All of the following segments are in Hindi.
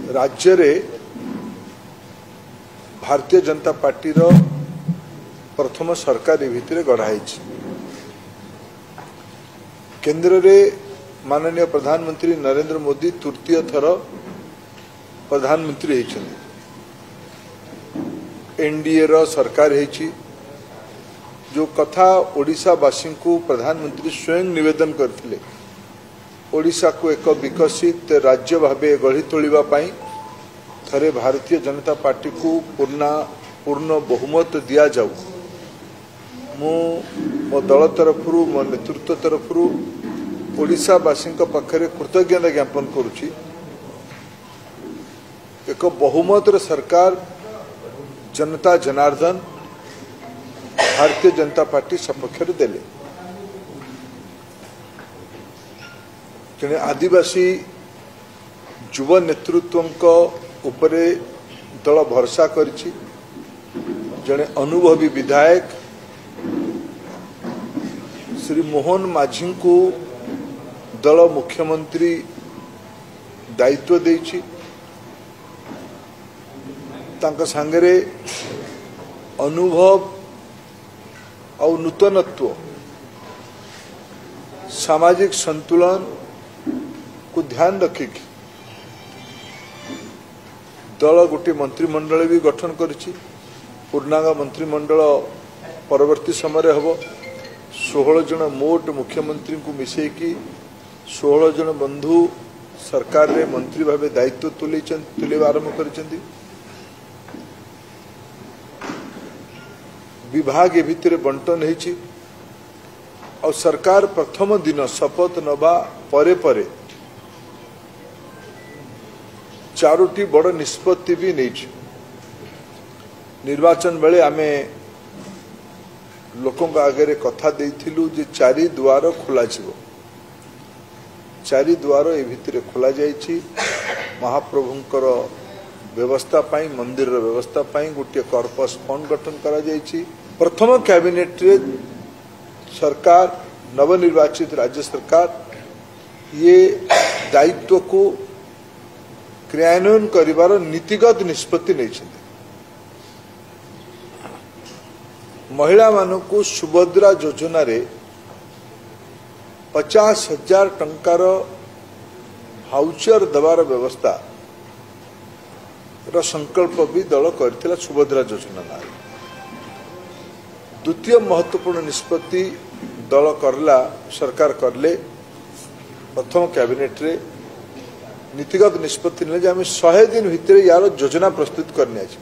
राज्य रे भारतीय जनता पार्टी रो प्रथम सरकार भितर गढ़ाई केंद्र रे माननीय प्रधानमंत्री नरेंद्र मोदी तृतीय थर प्रधानमंत्री होइछन्ति। एनडीए रो सरकार होइछि। जो कथा ओडिशा वासी को प्रधानमंत्री स्वयं निवेदन करथिले ओडिशा को एक विकसित राज्य भावे गढ़ी तोलिबा पई थरे भारतीय जनता पार्टी को पूर्ण बहुमत दिया जाऊ। मो दल तरफरु मो नेतृत्व तरफरु ओडिशा वासी पाखरे कृतज्ञता ज्ञापन करुछि। एक बहुमत सरकार जनता जनार्दन भारतीय जनता पार्टी सपक्ष देले। जने आदिवासी युव नेतृत्व उपरे दल भरसा करिछि। जने अनुभवी विधायक श्री मोहन माझी को दल मुख्यमंत्री दायित्व देछि। तांका संगरे अनुभव और नूतनत्व सामाजिक संतुलन को ध्यान रखिक दल गोटे मंत्रिमंडल भी गठन करिछि। पूर्णांग मंत्रिमंडल परवर्ती समय हम 16 जन मोट मुख्यमंत्री को मिसेकी 16 जन बंधु सरकार रे मंत्री भावे दायित्व तुले आरंभ करिसेंती। विभाग ए भितर बंटन होइछि और सरकार प्रथम दिन शपथ नबा परे परे चारोटी बड़ निष्पत्ति भी नहीं। निर्वाचन बेले आमे लोकों आगे कथा देइथिलु जे 4 द्वार खोला छिबो। 4 द्वार ए भितर खोला जाइछि। महाप्रभुंकर व्यवस्था पाई मंदिर व्यवस्था पाई गोटे कॉर्पस फंड गठन करा जाइछि। प्रथम कैबिनेट रे सरकार नवनिर्वाचित राज्य सरकार ये दायित्व को क्रियान्वयन करिवार नीतिगत निष्पत्ति नहीं। महिला मानू को सुभद्रा योजना रे 50,000 टंकार हाउचर दबार व्यवस्था रो संकल्प भी दल करथिला। सुभद्रा योजना ना द्वितीय महत्वपूर्ण निष्पत्ति दल करला सरकार करले। प्रथम कैबिनेट रे नीतिगत निष्पत्ति ने आम 100 दिन भितर यार योजना प्रस्तुत करने आछि।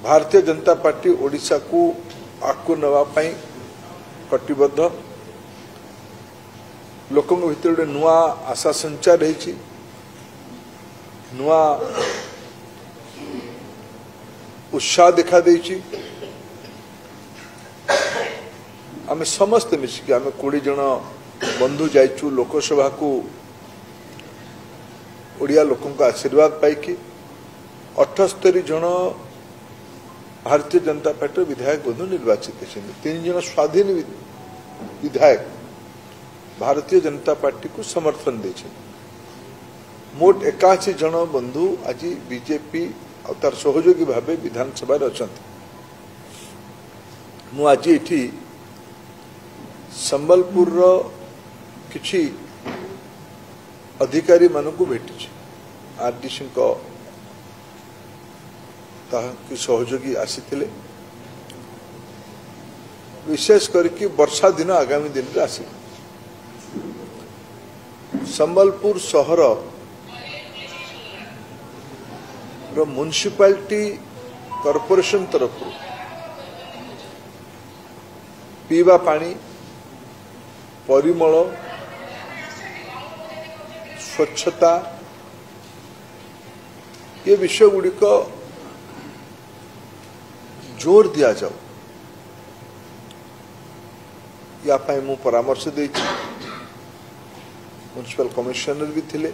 भारतीय जनता पार्टी ओडिशा को आकु नवा पाई कटिबद्ध। लोकों भितर गोटे नुआ आशा संचार रही नुआ उत्साह देखा देछि। आम समस्त मिसिक आम 20 जन बंधु जाइचु लोकसभा को ओडिया लोकों का आशीर्वाद पाई 78 जन भारतीय जनता पार्टी विधायक बंधु निर्वाचित होते। 3 जन स्वाधीन विधायक भारतीय जनता पार्टी को समर्थन दे। मोट 81 जन बंधु आज बीजेपी और तार सहयोगी भाव विधानसभा अच्छा। मु आज ये संबलपुर किछि अधिकारी मानक भेटी आरडीसी की सहयोगी आसीथिले। विशेष करके वर्षा दिन आगामी दिन रे आसी संबलपुर शहर रो म्युनिसिपालिटी कॉर्पोरेशन तरफ पीवा पानी परिमल स्वच्छता ये विषय गुड़िक जोर दिया जाऊ या मु परामर्श दे। म्युनिसिपल कमिश्नर भी थिले।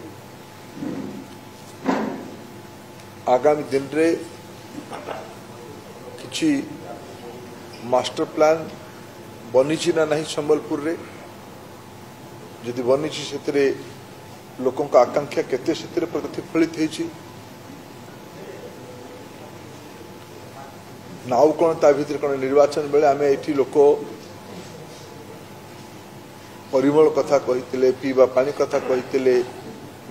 आगामी दिन रे किछि मास्टर प्लान बनी ना नहीं संबलपुर रे जदि बनी से लोकों का आकांक्षा केते से प्रतिफलित होती नाउ कौन ता भीतर कौन निर्वाचन बेले आम ये लोक परिमल कथा कही पीवा पानी कथा कही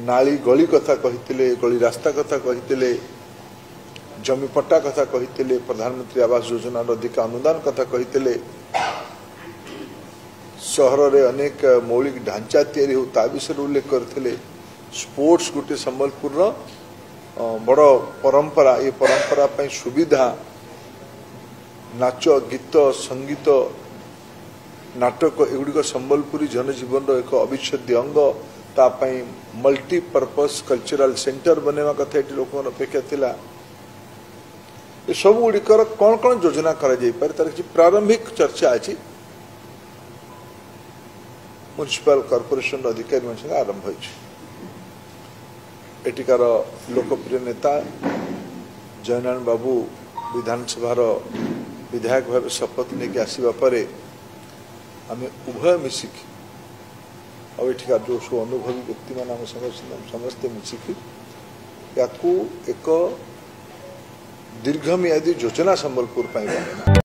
नाली गली कथा कही गली रास्ता कथा कही जमी पट्टा कथा कही प्रधानमंत्री आवास योजना अधिक अनुदान कथा कही सहर रे अनेक मौलिक ढांचा तैयारी हो ता विषय उल्लेख करते स्पोर्ट्स गोटे संबलपुर बड़ परंपरा ये परंपरा पर सुविधा नाच गीत संगीत नाटक एगुड़िक संबलपुरी जनजीवन एक अविच्छेद्य अंग तापाई मल्टीपर्पज कल्चरल सेंटर बनवा कथा ये लोक अपेक्षा थिला ये सब गुड़िकर कौन कौन योजना तार किसी प्रारंभिक चर्चा अच्छी म्युनिसिपल कॉर्पोरेशन अधिकारी संगे आरंभ होटिकार लोकप्रिय नेता जयनारायण बाबू विधानसभा विधायक भाव शपथ नहीं आसवा पर आम उभय मिसिकी आठिकार जो सब अनुभवी व्यक्ति मान समस्ते मिसिकी या एक दीर्घमियादी योजना संबलपुर पाई